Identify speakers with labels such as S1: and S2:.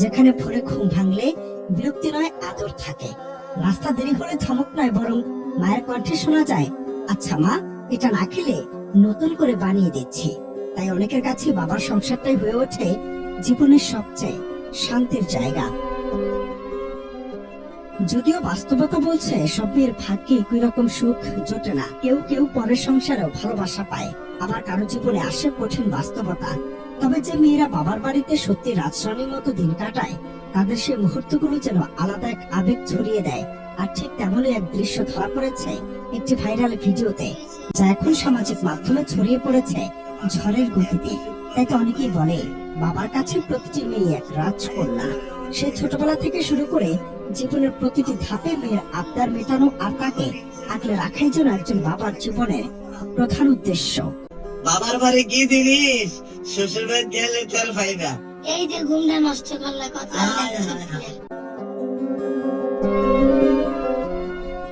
S1: যেখানে ভোরে ঘুম ভাঙলে বিরক্তি নয় আদর থাকে, রাস্তা দেরি হলে ধমক নয় বরং মায়ের কণ্ঠে শোনা যায়, আচ্ছা মা, এটা না খেলে নতুন করে বানিয়ে দিচ্ছি। তাই অনেকের কাছে বাবার সংসারটাই হয়ে ওঠে জীবনের সবচেয়ে শান্তির জায়গা। যদিও বাস্তবতা বলছে সব মেয়ের ভাগ্যে একই রকম সুখ জোটে না। কেউ কেউ পরের সংসারেও ভালোবাসা পায়, আবার কারো জীবনে আসে কঠিন বাস্তবতা। তবে যে মেয়েরা বাবার বাড়িতে সত্যি রাজরানীর মতো দিন কাটায়, তাদের সেই মুহূর্তগুলো যেন আলাদা এক আবেগ ছড়িয়ে দেয়। আর ঠিক তেমনই এক দৃশ্য ধরা পড়েছে একটি ভাইরাল ভিডিওতে, যা এখন সামাজিক মাধ্যমে ছড়িয়ে পড়েছে ঝড়ের গতিতে। তাই তো অনেকেই বলে বাবার কাছে প্রতিটি মেয়ে এক রাজকন্যা। সে ছোটবেলা থেকে শুরু করে জীবনের প্রতিটি ধাপে মেয়ের আবদার মেটানো আর তাকে আগলে রাখাই যেন একজন বাবার জীবনের প্রধান উদ্দেশ্য।
S2: বাবার বাড়ি কি জিনিস, শ্বশুর বাড়ি গেলে তার ফায়দা।
S3: এই যে ঘুমটা নষ্ট করলে কথা।